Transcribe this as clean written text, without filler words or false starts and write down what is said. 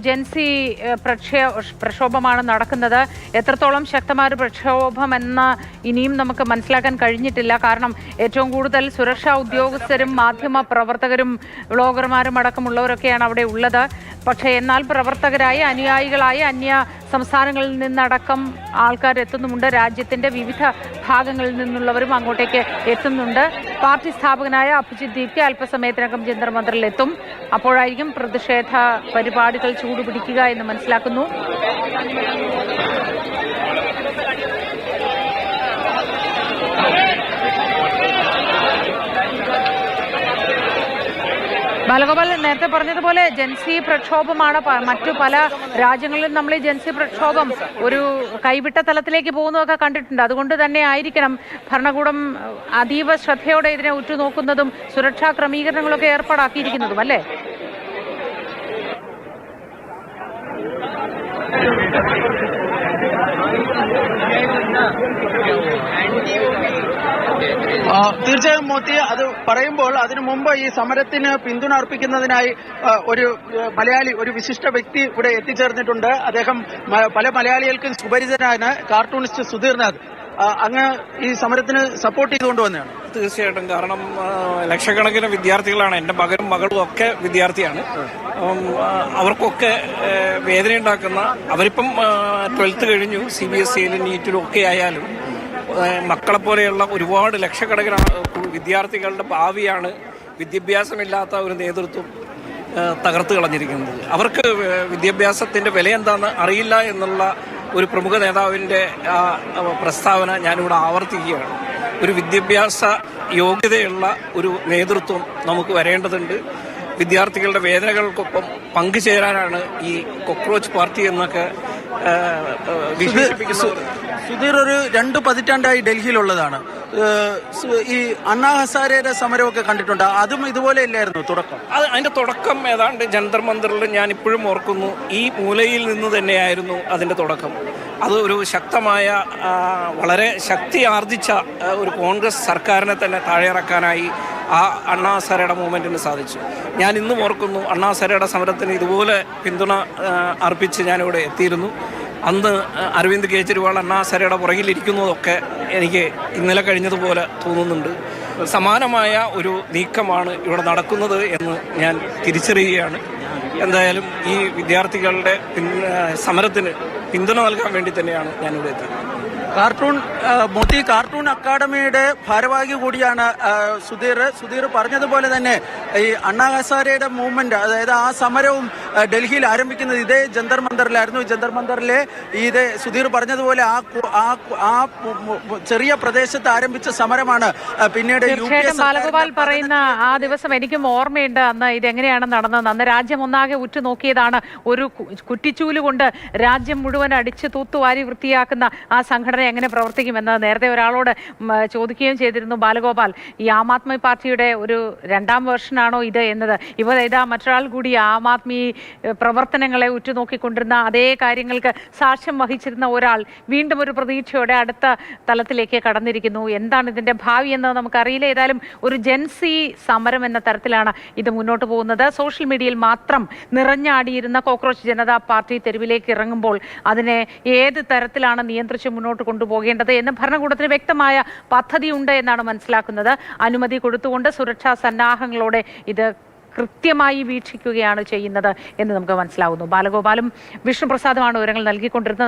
ജൻസി പ്രക്ഷോഭമാണ് നടക്കുന്നത്. എത്രത്തോളം ശക്തമായ ഒരു പ്രക്ഷോഭം എന്ന് ഇനിയും നമുക്ക് മനസ്സിലാക്കാൻ കഴിഞ്ഞിട്ടില്ല. കാരണം ഏറ്റവും കൂടുതൽ സുരക്ഷാ ഉദ്യോഗസ്ഥരും മാധ്യമ പ്രവർത്തകരും വ്ളോഗർമാരും അടക്കമുള്ളവരൊക്കെയാണ് അവിടെ ഉള്ളത്. പക്ഷേ എന്നാൽ പ്രവർത്തകരായ അനുയായികളായ അന്യ സംസ്ഥാനങ്ങളിൽ നിന്നടക്കം ആൾക്കാർ എത്തുന്നുമുണ്ട്. രാജ്യത്തിന്റെ വിവിധ ഭാഗങ്ങളിൽ നിന്നുള്ളവരും അങ്ങോട്ടേക്ക് എത്തുന്നുണ്ട്. പാർട്ടി സ്ഥാപകനായ അഭിജിത് ദീപ്തി അല്പസമയത്തിനകം ജന്തർ മന്ദിറിൽ എത്തും. അപ്പോഴായിരിക്കും പ്രതിഷേധ പരിപാടികൾ ചൂടുപിടിക്കുക എന്ന് മനസ്സിലാക്കുന്നു. ബാലഗോപാൽ നേരത്തെ പറഞ്ഞതുപോലെ ജൻസി പ്രക്ഷോഭമാണ്. മറ്റു പല രാജ്യങ്ങളിലും നമ്മൾ ഈ ജൻസി പ്രക്ഷോഭം ഒരു കൈവിട്ട തലത്തിലേക്ക് പോകുന്നതൊക്കെ കണ്ടിട്ടുണ്ട്. അതുകൊണ്ട് തന്നെ ആയിരിക്കണം ഭരണകൂടം അതീവ ശ്രദ്ധയോടെ ഇതിനെ ഉറ്റുനോക്കുന്നതും സുരക്ഷാ ക്രമീകരണങ്ങളൊക്കെ ഏർപ്പാടാക്കിയിരിക്കുന്നതും, അല്ലേ? തീർച്ചയായും മോത്തി, അത് പറയുമ്പോൾ അതിനു മുമ്പ് ഈ സമരത്തിന് പിന്തുണ അർപ്പിക്കുന്നതിനായി ഒരു വിശിഷ്ട വ്യക്തി ഇവിടെ എത്തിച്ചേർന്നിട്ടുണ്ട്. അദ്ദേഹം പല മലയാളികൾക്കും സുപരിചിതനാണ്. കാർട്ടൂണിസ്റ്റ് സുധീർനാഥ്. അങ്ങ് ഈ സമരത്തിന് സപ്പോർട്ട് ചെയ്തുകൊണ്ടുവന്നതാണ്? തീർച്ചയായിട്ടും. കാരണം ലക്ഷക്കണക്കിന് വിദ്യാർത്ഥികളാണ്. എൻ്റെ മകനും മകളും ഒക്കെ വിദ്യാർത്ഥിയാണ്. അവർക്കൊക്കെ വേദനയുണ്ടാക്കുന്ന, അവരിപ്പം 12th കഴിഞ്ഞു, CBSEയിലും നീറ്റിലും ഒക്കെ ആയാലും മക്കളെപ്പോലെയുള്ള ഒരുപാട് ലക്ഷക്കണക്കിന് വിദ്യാർത്ഥികളുടെ ഭാവിയാണ് വിദ്യാഭ്യാസമില്ലാത്ത ഒരു നേതൃത്വം തകർത്ത് കളഞ്ഞിരിക്കുന്നത്. അവർക്ക് വിദ്യാഭ്യാസത്തിന്റെ വില എന്താണെന്ന് അറിയില്ല എന്നുള്ള ഒരു പ്രമുഖ നേതാവിന്റെ പ്രസ്താവന ഞാനിവിടെ ആവർത്തിക്കുകയാണ്. ഒരു വിദ്യാഭ്യാസ യോഗ്യതയുള്ള ഒരു നേതൃത്വം നമുക്ക് വരേണ്ടതുണ്ട്. വിദ്യാർത്ഥികളുടെ വേദനകൾക്കൊപ്പം പങ്കുചേരാനാണ് ഈ കോക്രോച്ച് പാർട്ടി എന്നൊക്കെ വിശേഷിപ്പിക്കുന്നത്. സുധീർ ഒരു 2 പതിറ്റാണ്ടായി ഡൽഹിയിലുള്ളതാണ്. ഈ അണ്ണാ ഹസാരയുടെ സമരമൊക്കെ കണ്ടിട്ടുണ്ട്. അതും ഇതുപോലെ ഇല്ലായിരുന്നു തുടക്കം? അതിന്റെ തുടക്കം ഏതാണ്ട് ജന്തർ മന്ദിറിൽ ഞാൻ ഇപ്പോഴും ഓർക്കുന്നു. ഈ മൂലയിൽ നിന്ന് തന്നെയായിരുന്നു അതിന്റെ തുടക്കം. അത് ഒരു ശക്തമായ, വളരെ ശക്തി ആർജിച്ച ഒരു കോൺഗ്രസ് സർക്കാരിനെ തന്നെ താഴെയിറക്കാനായി ആ അണ്ണാ ഹസാരയുടെ മൂവ്മെന്റിന് സാധിച്ചു. ഞാൻ ഇന്നും ഓർക്കുന്നു, അണ്ണാ ഹസാരയുടെ സമരത്തിന് ഇതുപോലെ പിന്തുണ അർപ്പിച്ച് ഞാനിവിടെ എത്തിയിരുന്നു. അന്ന് അരവിന്ദ് കെജ്രിവാൾ അണ്ണാ ഹസാരയുടെ പുറകിലിരിക്കുന്നതൊക്കെ എനിക്ക് ഇന്നലെ കഴിഞ്ഞതുപോലെ തോന്നുന്നുണ്ട്. സമാനമായ ഒരു നീക്കമാണ് ഇവിടെ നടക്കുന്നത് എന്ന് ഞാൻ തിരിച്ചറിയുകയാണ്. എന്തായാലും ഈ വിദ്യാർത്ഥികളുടെ സമരത്തിന് പിന്തുണ നൽകാൻ വേണ്ടി തന്നെയാണ് ഞാനിവിടെ എത്തിയത്. കാർട്ടൂൺ അക്കാദമിയുടെ ഭാരവാഹി കൂടിയാണ് സുധീർ പറഞ്ഞതുപോലെ തന്നെ ഈ അണ്ണാ ഹസാരയുടെ മൂവ്മെന്റ്, അതായത് ആ സമരവും ഡൽഹിയിൽ ആരംഭിക്കുന്നത് ഇതേ ജന്തർ മന്ദിറിലായിരുന്നു. ജന്തർ മന്ദിറിലെ ഇതേ സുധീർ പറഞ്ഞതുപോലെ ആ ചെറിയ പ്രദേശത്ത് ആരംഭിച്ച സമരമാണ് പിന്നീട് ബാലഗോപാൽ പറയുന്ന ആ ദിവസം എനിക്കും ഓർമ്മയുണ്ട്. അന്ന് ഇതെങ്ങനെയാണ് നടന്നത്. അന്ന് രാജ്യം ഒന്നാകെ ഉറ്റുനോക്കിയതാണ്. ഒരു കുറ്റിച്ചൂല് കൊണ്ട് രാജ്യം മുഴുവൻ അടിച്ച് തൂത്തുവാരി വൃത്തിയാക്കുന്ന ആ സംഘടന എങ്ങനെ പ്രവർത്തിക്കുമെന്ന് നേരത്തെ ഒരാളോട് ചോദിക്കുകയും ചെയ്തിരുന്നു ബാലഗോപാൽ. ഈ ആം ആദ്മി പാർട്ടിയുടെ ഒരു 2ാം വേർഷനാണോ ഇത് എന്നത്. ഇതാ മറ്റൊരാൾ കൂടി ആം ആദ്മി പ്രവർത്തനങ്ങളെ ഉറ്റുനോക്കിക്കൊണ്ടിരുന്ന, അതേ കാര്യങ്ങൾക്ക് സാക്ഷ്യം വഹിച്ചിരുന്ന ഒരാൾ വീണ്ടും ഒരു പ്രതീക്ഷയോടെ അടുത്ത തലത്തിലേക്ക് കടന്നിരിക്കുന്നു. എന്താണ് ഇതിന്റെ ഭാവി എന്ന് നമുക്കറിയില്ല. ഏതായാലും ഒരു ജൻസി സമരം എന്ന തരത്തിലാണ് ഇത് മുന്നോട്ട് പോകുന്നത്. സോഷ്യൽ മീഡിയയിൽ മാത്രം നിറഞ്ഞാടിയിരുന്ന കോക്രോച്ച് ജനതാ പാർട്ടി തെരുവിലേക്ക് ഇറങ്ങുമ്പോൾ അതിനെ ഏത് തരത്തിലാണ് നിയന്ത്രിച്ച് മുന്നോട്ട് കൊണ്ടുപോകേണ്ടത് എന്ന് ഭരണകൂടത്തിന് വ്യക്തമായ പദ്ധതിയുണ്ട് എന്നാണ് മനസ്സിലാക്കുന്നത്. അനുമതി കൊടുത്തുകൊണ്ട് സുരക്ഷാ സന്നാഹങ്ങളോടെ ഇത് കൃത്യമായി വീക്ഷിക്കുകയാണ് ചെയ്യുന്നത് എന്ന് നമുക്ക് മനസ്സിലാവുന്നു. ബാലഗോപാലും വിഷ്ണുപ്രസാദുമാണ് വിവരങ്ങൾ നൽകിക്കൊണ്ടിരുന്നത്.